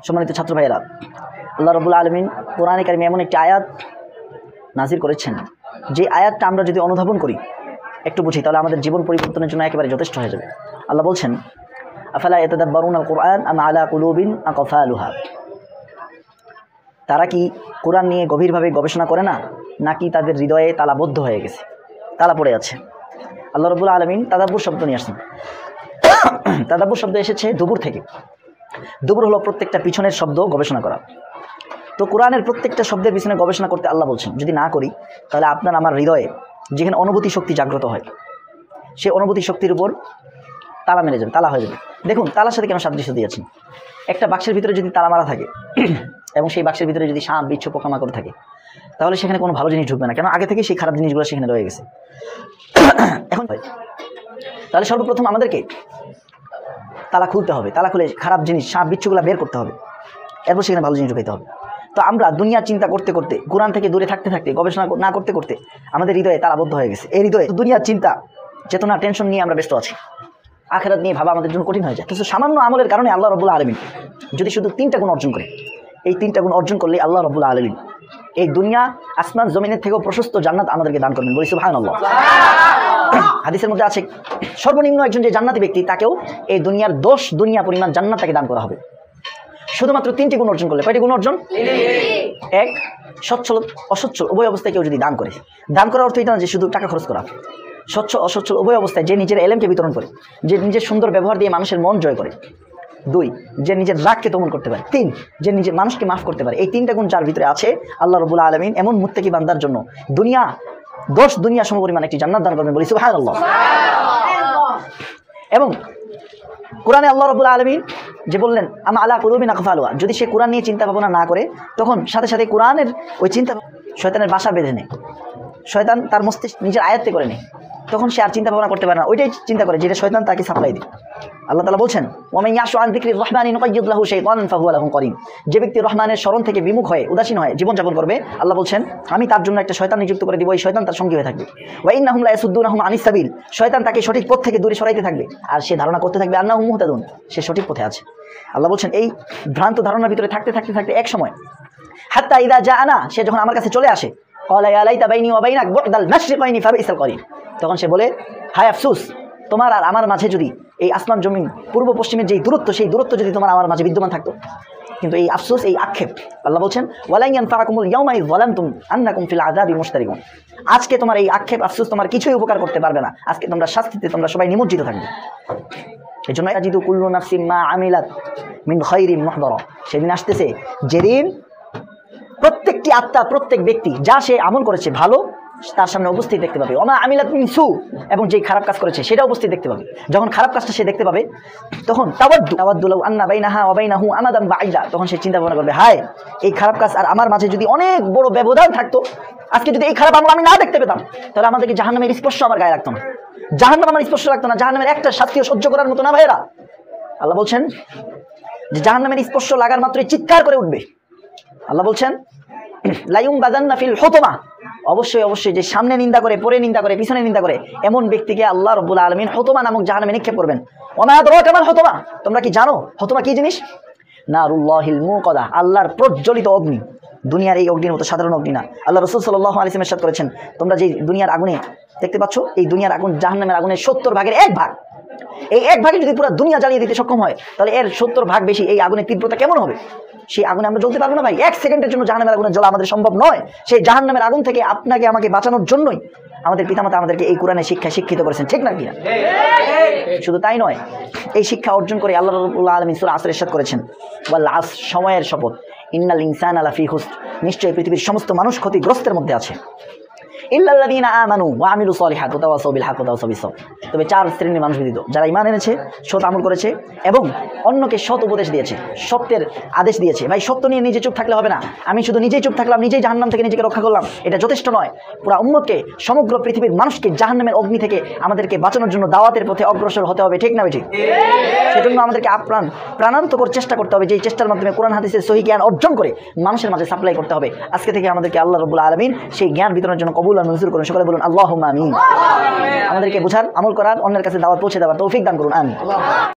সম্মানিত ছাত্র ভাইয়েরা, আল্লাহ রাব্বুল আলামিন কোরআনে কারিমে এমন একটি আয়াত নাজিল করেছেন যে আয়াতটা আমরা যদি অনুধাবন করি, একটু বুঝি, তাহলে আমাদের জীবন পরিবর্তনের জন্য একেবারে যথেষ্ট হয়ে যাবে। আল্লাহ বলছেন, আফালা ইয়াতাদাব্বারুনাল কুরআন আম আলা কুলুবিন আকফালুহা। তারা কি কোরআন নিয়ে গভীরভাবে গবেষণা করে না, নাকি তাদের হৃদয়ে তালাবদ্ধ হয়ে গেছে, তালা পড়ে আছে? আল্লাহ রাব্বুল আলামিন তাদাব্বুর শব্দ নিয়ে আসছেন। তাদাব্বুর শব্দ এসেছে দুবুর থেকে। দুবুর হলো প্রত্যেকটা পিছনের শব্দ গবেষণা করা। তো কোরআনের প্রত্যেকটা শব্দের পিছনে গবেষণা করতে আল্লাহ বলছেন, যদি না করি তাহলে আপনার আমার হৃদয়ে যেখানে অনুভূতি শক্তি জাগ্রত হয়, সেই অনুভূতি শক্তির উপর তালা মেরে যাবে, তালা হয়ে যাবে। দেখুন, তালার সাথে কেন সাদৃশ্য দিয়েছেন? একটা বাক্সের ভিতরে যদি তালা মারা থাকে এবং সেই বাক্সের ভিতরে যদি সাপ, বিচ্ছু, পোকামাকড় থাকে, তাহলে সেখানে কোনো ভালো জিনিস ঢুকবে না। কেন? আগে থেকে সেই খারাপ জিনিসগুলো সেখানে রয়ে গেছে। এখন তাহলে সর্বপ্রথম আমাদেরকে তালা খুলতে হবে। তালা খুলে খারাপ জিনিস, সাপ, বিচ্ছুগুলো বের করতে হবে, এরপর সেখানে ভালো জিনিস ঢুকাইতে হবে। তো আমরা দুনিয়ার চিন্তা করতে করতে, কোরআন থেকে দূরে থাকতে থাকতে, গবেষণা না করতে করতে আমাদের হৃদয়ে তালাবদ্ধ হয়ে গেছে। এই হৃদয়ে দুনিয়ার চিন্তা, চেতনা, টেনশন নিয়ে আমরা ব্যস্ত আছি। আখিরাত নিয়ে ভাবা আমাদের জন্য কঠিন হয়ে যায়। কিন্তু সামান্য আমলের কারণে আল্লাহ রাব্বুল আলামিন যদি শুধু 3টা গুণ অর্জন করে, এই 3টা গুণ অর্জন করলে আল্লাহ রাব্বুল আলামিন এই দুনিয়া আসমান জমিনের থেকেও প্রশস্ত জান্নাত আমাদেরকে দান করবেন। বলি সুবহানাল্লাহ। হাদিসের মধ্যে আছে, সর্বনিম্ন একজন যে জান্নাতি ব্যক্তি, তাকেও এই দুনিয়ার 10 দুনিয়া পরিমাণ জান্নাত তাকে দান করা হবে, শুধুমাত্র 3টি গুণ অর্জন করলে। কয়টি গুণ অর্জন? এক, সচ্ছল অসচ্ছল উভয় অবস্থায় কেউ যদি দান করে। দান করার অর্থ এটা না যে শুধু টাকা খরচ করা। স্বচ্ছ অসচ্ছল উভয় অবস্থায় যে নিজের এলেমকে বিতরণ করে, যে নিজের সুন্দর ব্যবহার দিয়ে মানুষের মন জয় করে। 2, যে নিজের রাগকে দমন করতে পারে। 3, যে নিজের মানুষকে মাফ করতে পারে। এই 3টা গুণ যার ভিতরে আছে, আল্লাহ রাব্বুল আলামিন এমন মুত্তাকি বান্দার জন্য দুনিয়া 10 দুনিয়া সমপরিমাণ একটি জান্নাত দান করবেন। বলি সুবহানাল্লাহ। এবং কোরআনে আল্লাহ রাব্বুল আলামিন যে বললেন, আম আলা কুলুবিন আকফালুহা, যদি সে কোরআন নিয়ে চিন্তা ভাবনা না করে, তখন সাথে সাথে কোরআনের ওই চিন্তা শয়তানের বাসা বেঁধে নেয়। শয়তান তার মস্তিষ্ক নিজের আয়ত্তে করে নেয়, তখন সে আর চিন্তা ভাবনা করতে পারে না, ওইটাই চিন্তা করে যেটা শয়তান তাকে সাপ্লাই দেয়। আল্লাহ তাআলা বলছেন, ওয়া মান ইয়াশু আন যিকরির রাহমানি নুকাইয়িদ লাহু শাইতানান ফাহুয়া লাহু করিন। যে ব্যক্তি রহমানের স্মরণ থেকে বিমুখ হয়ে, উদাসীন হয়ে জীবনযাপন করবে, আল্লাহ বলছেন আমি তার জন্য একটা শয়তান নিযুক্ত করে দিব, এই শয়তান তার সঙ্গী হয়ে থাকবে। ওয়া ইন্নাহুম লা ইয়াসুদ্দুনাহুম আনিস সাবিল, শয়তান তাকে সঠিক পথ থেকে দূরে সরাইতে থাকবে, আর সে ধারণা করতে থাকবে আন্নাহুম মুহতাদুন, সে সঠিক পথে আছে। আল্লাহ বলছেন, এই ভ্রান্ত ধারণার ভিতরে থাকতে থাকতে থাকতে এক সময়, হাত্তা ইযা জাআনা, সে যখন আমার কাছে চলে আসে, ক্বালা ইয়া লাইতা বাইনি ওয়া বাইনাক বু'দাল মাশরিকাইনি ফাবিসাল করিন, তখন সে বলে, হায় আফসোস, তোমার আর আমার মাঝে যদি এই আসমান জমিন পূর্ব পশ্চিমের যেই দূরত্ব, সেই দূরত্ব যদি তোমার আমার মাঝে বিদ্যমান থাকতো। কিন্তু এই আফসোস, এই আক্ষেপ, আল্লাহ বলছেন, ওয়ালা ইয়ানফাকুমুল ইয়াওমা ইয যালামতুম আন্নাকুম ফিল আযাবি মুশতারিকুন। আজকে তোমার এই আক্ষেপ, আফসোস তোমার কিছুই উপকার করতে পারবে না। আজকে তোমরা শাস্তিতে তোমরা সবাই নিমজ্জিত থাকবে। এই জন্য আজিদু কুল্লু নাফসিন মা আমিলাত মিন খায়রিন মুহদারা, সেদিন আসতেছে যেদিন প্রত্যেকটি আত্মা, প্রত্যেক ব্যক্তি যা সে আমল করেছে ভালো, তার সামনে উপস্থিত দেখতে পাবে। ওমা আমিলাত মিন সু, এবং যেই খারাপ কাজ করেছে সেটা উপস্থিত দেখতে পাবে। যখন খারাপ কাজটা সে দেখতে পাবে, তখন তাওয়াদ্দু লাউ আন্না বাইনাহা ওয়া বাইনাহু আমাদান বাঈদা, তখন সে চিন্তা ভাবনা করবে, হায়, এই খারাপ কাজ আর আমার মাঝে যদি অনেক বড় ব্যবধান থাকতো, আজকে যদি এই খারাপ আমল আমি না দেখতে পেতাম, তাহলে আমাদেরকে জাহান্নামের স্পর্শ আমার গায়ে লাগতো না, জাহান্নাম আমার স্পর্শ লাগতো না, জাহান্নামের একটা শাস্তিও সহ্য করার মতো না ভাইয়েরা। আল্লাহ বলছেন যে জাহান্নামের স্পর্শ লাগার মাত্রই চিৎকার করে উঠবে। আল্লাহ বলছেন, লাইউম বাদান্না ফিল হুতমা, অবশ্যই অবশ্যই যে সামনে নিন্দা করে, পরে নিন্দা করে, পিছনে নিন্দা করে, এমন ব্যক্তিকে আল্লাহ রাব্বুল আলামিন হুতমা নামক জাহান্নামে নিক্ষেপ করবেন। ওয়া মা আদরাকা মাল হুতমা, তোমরা কি জানো হুতমা কি জিনিস? নারুল্লাহিল মুকাদা, আল্লাহর প্রজ্বলিত অগ্নি। দুনিয়ার এই অগ্নির মতো সাধারণ অগ্নি না। আল্লাহ রাসূল সাল্লাল্লাহু আলাইহি ওয়াসাল্লাম ইরশাদ করেছেন, তোমরা যে দুনিয়ার আগুনে দেখতে পাচ্ছ, এই দুনিয়ার আগুন জাহান্নামের আগুনের 70 ভাগের 1 ভাগ। এই 1 ভাগে যদি পুরো দুনিয়া জ্বালিয়ে দিতে সক্ষম হয়, তাহলে এর 70 ভাগ বেশি এই আগুনের তীব্রতা কেমন হবে? সেই আগুনে আমরা জ্বলতে পারবো না ভাই। 1 সেকেন্ডের জন্য জাহান্নামের আগুনে জ্বলা আমাদের সম্ভব নয়। সেই জাহান্নামের আগুন থেকে আপনাকে আমাকে বাঁচানোর জন্যই আমাদের পিতামাতা আমাদেরকে এই কোরআনের শিক্ষায় শিক্ষিত করেছেন, ঠিক না কিনা? শুধু তাই নয়, এই শিক্ষা অর্জন করে আল্লাহ রাব্বুল আলামিন সূরা আসর ইরশাদ করেছেন, ওয়াল আস, সময়ের শপথ, ইন্নাল ইনসানা লাফি খুসর, নিশ্চয়ই পৃথিবীর সমস্ত মানুষ ক্ষতিগ্রস্তের মধ্যে আছে। ইল্লাল্লাযীনা আমানু ওয়া আমিলুস সলিহাত ওয়া তাওয়াসাউ বিল হক ওয়া তাওয়াসাউ বিস সবর, তবে 4 শ্রেণীর মানুষ ব্যতীত, যারা ঈমান এনেছে, সৎ আমল করেছে এবং অন্যকে সৎ উপদেশ দিয়েছে, সত্যের আদেশ দিয়েছে। ভাই, সত্য নিয়ে নিজে চুপ থাকলে হবে না। আমি শুধু নিজেই চুপ থাকলাম, নিজেই জাহান্নাম থেকে নিজেকে রক্ষা করলাম, এটা যথেষ্ট নয়। পুরা উম্মতকে, সমগ্র পৃথিবীর মানুষকে জাহান্নামের অগ্নি থেকে আমাদেরকে বাঁচানোর জন্য দাওয়াতের পথে অগ্রসর হতে হবে, ঠিক না ঠিক? সেজন্য আমাদেরকে প্রাণান্তকর চেষ্টা করতে হবে, যেই চেষ্টার মাধ্যমে কোরআন হাদিসের সহি জ্ঞান অর্জন করে মানুষের মাঝে সাপ্লাই করতে হবে। আজকে থেকে আমাদেরকে আল্লাহ রাব্বুল আলামিন সেই জ্ঞান বিতরণের জন্য কবুল কবুল আর মঞ্জুর করুন। সকলে বলুন আল্লাহুম্মা আমিন। আমাদেরকে বোঝার, আমল করার, অন্যের কাছে দাওয়াত পৌঁছে দেওয়ার তৌফিক দান করুন। আমিন।